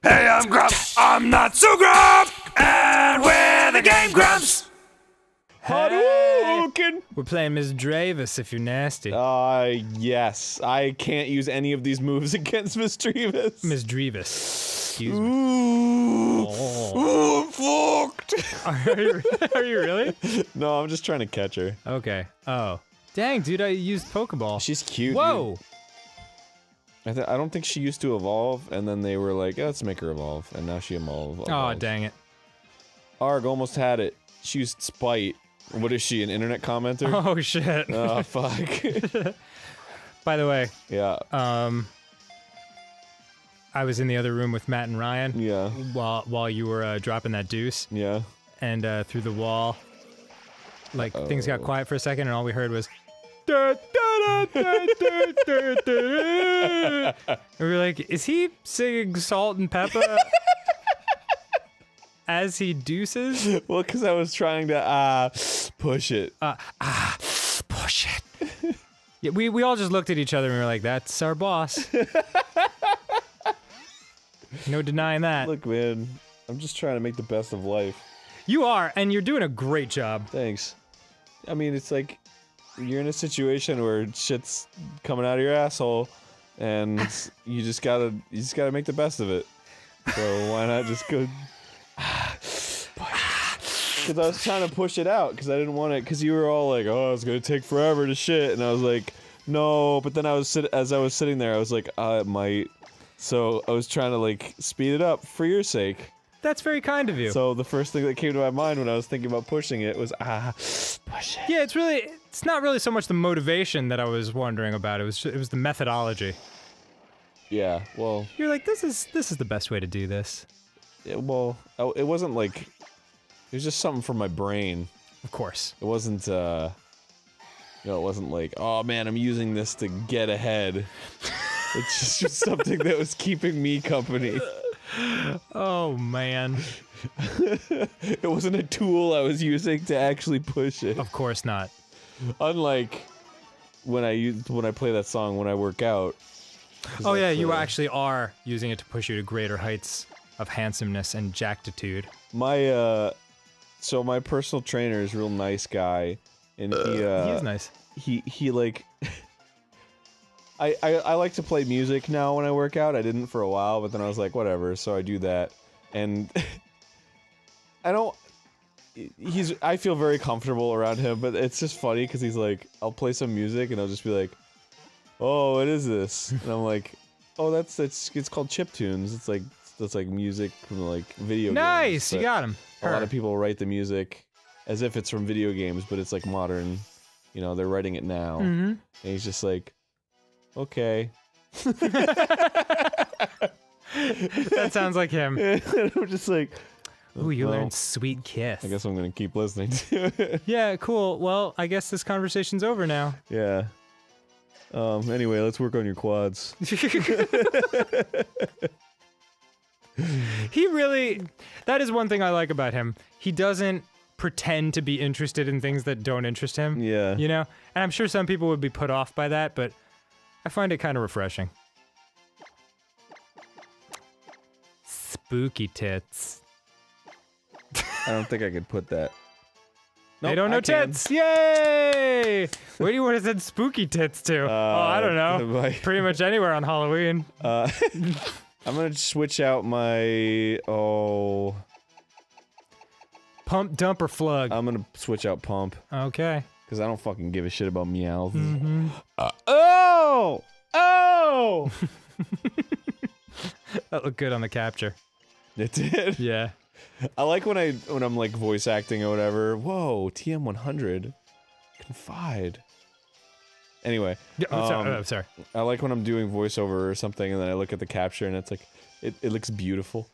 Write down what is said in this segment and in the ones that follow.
Hey, I'm Grumps. I'm not so Grump, and we're the game Grumps. Hadouken! We're playing Ms. Dravis if you're nasty. Yes. I can't use any of these moves against Miss Drevis. Ms. Drevis. Excuse me. Ooh. Oh. Ooh, I'm fucked. Are you really? No, I'm just trying to catch her. Okay. Oh. Dang, dude, I used Pokeball. She's cute. Whoa! Dude. I don't think she used to evolve, and then they were like, let's make her evolve, and now she evolved. Oh, dang it. Arg almost had it. She used Spite. What is she, an internet commenter? Oh, shit. Oh, fuck. By the way, Yeah. I was in the other room with Matt and Ryan. Yeah. While you were dropping that deuce, Yeah. and through the wall, like things got quiet for a second, and all we heard was. And we were like, is he singing Salt and Pepper as he deuces? Well, because I was trying to, push it. Push it. Yeah, we all just looked at each other and we were like, that's our boss. No denying that. Look, man, I'm just trying to make the best of life. You are, and you're doing a great job. Thanks. I mean, it's like, you're in a situation where shit's coming out of your asshole, and you just gotta make the best of it. So why not just go? Because I was trying to push it out, because I didn't want it. Because you were all like, "Oh, it's gonna take forever to shit," and I was like, "No." But then as I was sitting there, I was like, "It might." So I was trying to like speed it up for your sake. That's very kind of you. So the first thing that came to my mind when I was thinking about pushing it was, push it. Yeah, it's not really so much the motivation that I was wondering about. It was the methodology. Yeah, well. You're like, this is the best way to do this. It wasn't like, it was just something from my brain. Of course. It wasn't, it wasn't like, oh man, I'm using this to get ahead. It's just something that was keeping me company. Oh man. It wasn't a tool I was using to actually push it. Of course not. Unlike when I play that song when I work out. Oh yeah, you actually are using it to push you to greater heights of handsomeness and jactitude. So my personal trainer is a real nice guy, and he is nice. He like. I like to play music now when I work out. I didn't for a while, but then I was like, whatever, so I do that. And I feel very comfortable around him, but it's just funny because he's like, I'll play some music and I'll just be like, oh, what is this? And I'm like, oh, it's called chiptunes. That's like music from like video games. Nice, you got him. A lot of people write the music as if it's from video games, but it's like modern, they're writing it now. Mm-hmm. And he's just like, okay. That sounds like him. And I'm just like, ooh, you well, learned Sweet Kiss. I guess I'm gonna keep listening to it. Yeah, cool. Well, I guess this conversation's over now. Yeah. Anyway, let's work on your quads. That is one thing I like about him. He doesn't pretend to be interested in things that don't interest him. Yeah. And I'm sure some people would be put off by that, but I find it kind of refreshing. Spooky tits. I don't think I could put that. They Nope, don't know I can. tits! Yay! Where do you want to send spooky tits to? I don't know. Pretty much anywhere on Halloween. I'm gonna switch out my Pump, dump, or flug? I'm gonna switch out pump. Okay. Because I don't fucking give a shit about meows. Mm-hmm. Oh! That looked good on the capture. It did? Yeah. I like when I'm like voice acting or whatever. Whoa, TM100. Confide. Anyway. Sorry. I like when I'm doing voiceover or something and then I look at the capture and it's like, it looks beautiful.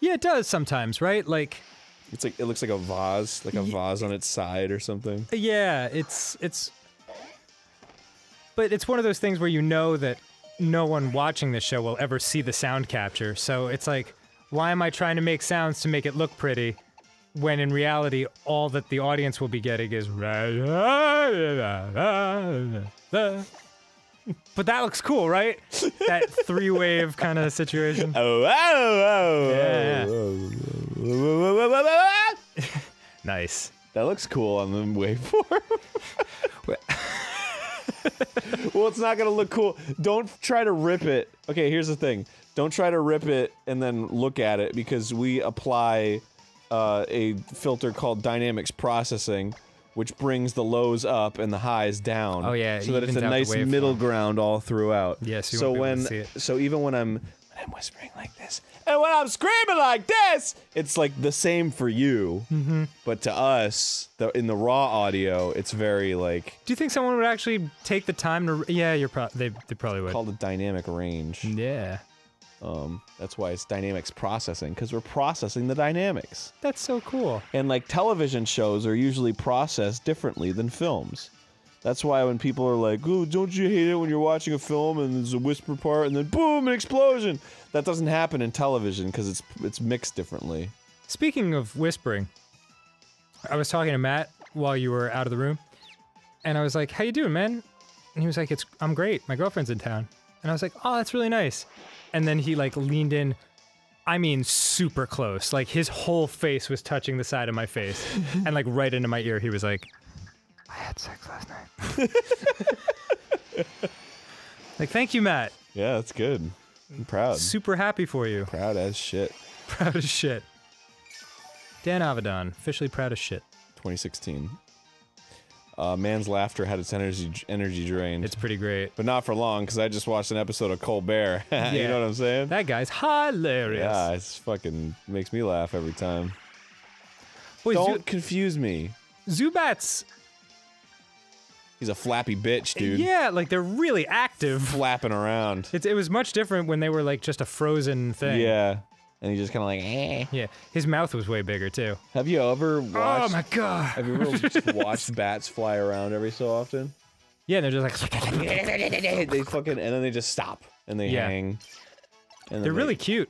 Yeah, it does sometimes, right? Like... It's like, it looks like a vase, vase on its side or something. Yeah, but it's one of those things where you know that no one watching the show will ever see the sound capture, so it's like, why am I trying to make sounds to make it look pretty, when in reality, all that the audience will be getting is... But that looks cool, right? That three-wave kind of situation. Oh, Yeah. oh. Nice. That looks cool on the waveform. Well, it's not gonna look cool. Don't try to rip it. Okay, here's the thing. Don't try to rip it and then look at it, because we apply a filter called dynamics processing, which brings the lows up and the highs down. Oh yeah, so that it's a evens out the nice waveform. middle ground all throughout. Yes, you so won't be able when to see it. so even when I'm whispering like this and when I'm screaming like this, it's like the same for you. Mm-hmm. But to us, in the raw audio, it's very like Do you think someone would actually take the time to? Yeah, they probably would. called a dynamic range. Yeah, That's why it's dynamics processing, because we're processing the dynamics. that's so cool. And like television shows are usually processed differently than films. That's why when people are like, "Oh, don't you hate it when you're watching a film and there's a whisper part and then boom, an explosion?" That doesn't happen in television because it's mixed differently. Speaking of whispering, I was talking to Matt while you were out of the room, and I was like, "How you doing, man?" And he was like, "I'm great. My girlfriend's in town." And I was like, "Oh, that's really nice." And then he like leaned in, I mean super close. Like his whole face was touching the side of my face. And like right into my ear, he was like, "I had sex last night." Like, thank you, Matt. Yeah, that's good. I'm proud. Super happy for you. Proud as shit. Proud as shit. Dan Avedon, officially proud as shit. 2016. Man's laughter had its energy drained. It's pretty great. But not for long, because I just watched an episode of Colbert. You Yeah. know what I'm saying? That guy's hilarious. Yeah, it's fucking makes me laugh every time. Boy, Don't confuse me. Zubats, He's a flappy bitch, dude. yeah, like they're really active. Flapping around. It was much different when they were like just a frozen thing. Yeah. And he's just kind of like, eh. Yeah, his mouth was way bigger too. Have you ever watched... Oh my god. Have you ever just watched bats fly around every so often? Yeah, they're just like They fucking... And then they just stop. And they Yeah. hang. And they're really cute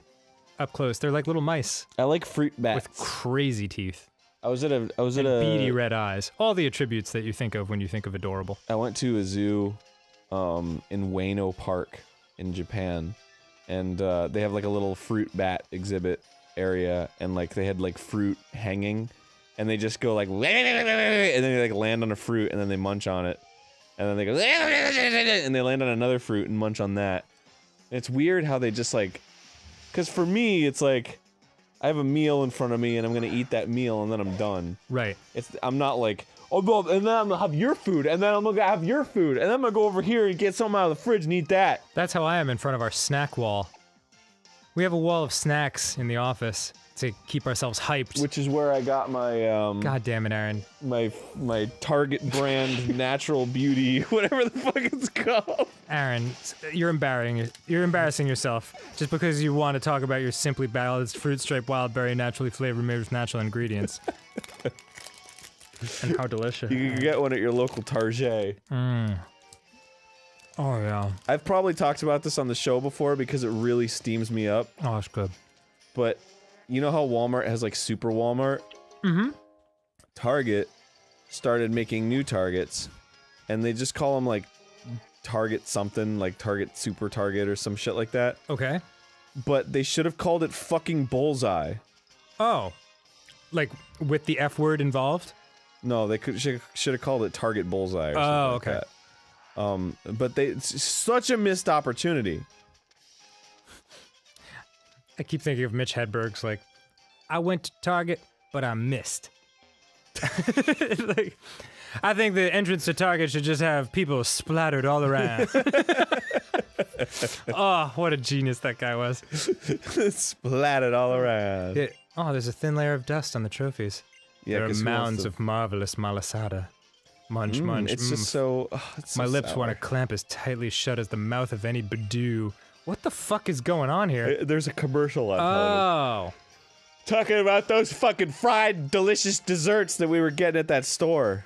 up close. They're like little mice I like fruit bats. with crazy teeth I was at and a... beady red eyes. All the attributes that you think of when you think of adorable. I went to a zoo in Ueno Park in Japan, and they have like a little fruit bat exhibit area, and like they had like fruit hanging, and they just go like, and then they like land on a fruit, and then they munch on it, and then they go, and they land on another fruit and munch on that. And it's weird how they just like, because for me it's like, I have a meal in front of me and I'm gonna eat that meal and then I'm done. Right. I'm not like, oh, well, and then I'm gonna have your food, and then I'm gonna have your food, and then I'm gonna go over here and get something out of the fridge and eat that. That's how I am in front of our snack wall. We have a wall of snacks in the office to keep ourselves hyped. Which is where I got my God damn it, Aaron. my Target brand natural beauty, whatever the fuck it's called. Aaron, you're embarrassing yourself just because you want to talk about your Simply Balanced Fruit Stripe Wild Berry naturally flavored made with natural ingredients. And how delicious. You can get one at your local Target. Oh, yeah. I've probably talked about this on the show before because it really steams me up, Oh, that's good. but you know how Walmart has like Super Walmart? Mm-hmm. Target started making new Targets, and they just call them like Target something, like Target Super Target or some shit like that. Okay. But they should have called it fucking Bullseye. Oh. Like, with the F word involved? No, they should have called it Target Bullseye or something Oh, like okay. that. But it's such a missed opportunity. I keep thinking of Mitch Hedberg's like, I went to Target, but I missed. Like, I think the entrance to Target should just have people splattered all around. Oh, what a genius that guy was. Splattered all around. Oh, there's a thin layer of dust on the trophies. Yeah, There are 'cause who wants mounds to- of marvelous malasada. Munch, munch. It's just so. It's so My lips sour. want to clamp as tightly shut as the mouth of any Badoo. What the fuck is going on here? There's a commercial on Oh. talking about those fucking fried, delicious desserts that we were getting at that store.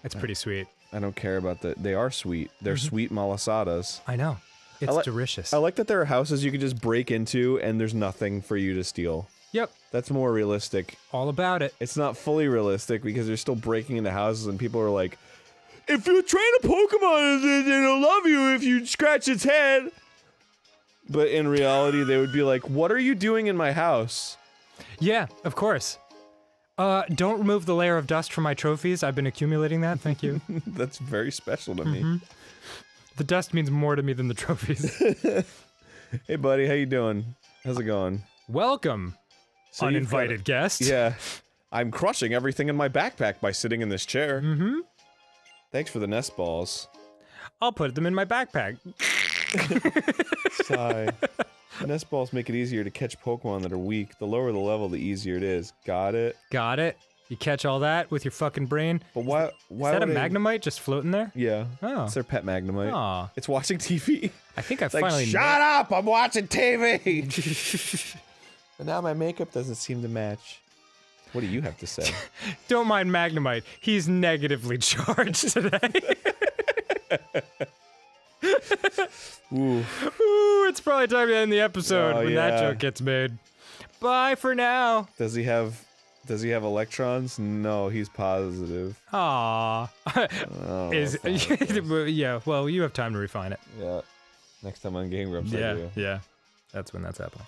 It's pretty sweet. I don't care about that. They are sweet. They're sweet malasadas. I know. It's li- delicious. I like that there are houses you can just break into and there's nothing for you to steal. Yep. That's more realistic. All about it. It's not fully realistic because they're still breaking into houses and people are like, if you train a Pokemon, it'll love you if you scratch its head. But in reality, they would be like, what are you doing in my house? Yeah, of course. Don't remove the layer of dust from my trophies. I've been accumulating that, thank you. That's very special to me. The dust means more to me than the trophies. Hey, buddy, how you doing? How's it going? Welcome, So you've uninvited guest. Yeah. I'm crushing everything in my backpack by sitting in this chair. Thanks for the nest balls. I'll put them in my backpack. Sigh. Nest balls make it easier to catch Pokemon that are weak. The lower the level, the easier it is. Got it? Got it? You catch all that with your fucking brain? But why Is that a would Magnemite just floating there? Yeah. Oh. It's their pet Magnemite. Aw. It's watching TV. I think I It's like, finally shut up! I'm watching TV! But now my makeup doesn't seem to match. What do you have to say? Don't mind Magnemite. He's negatively charged today. Ooh. Ooh, it's probably time to end the episode Oh, when that yeah. joke gets made. Bye for now. Does he have electrons? No, he's positive. Aww. Oh, Yeah, well, you have time to refine it. yeah. Next time on Game Grumps, I Yeah, do. yeah. That's when that's happening.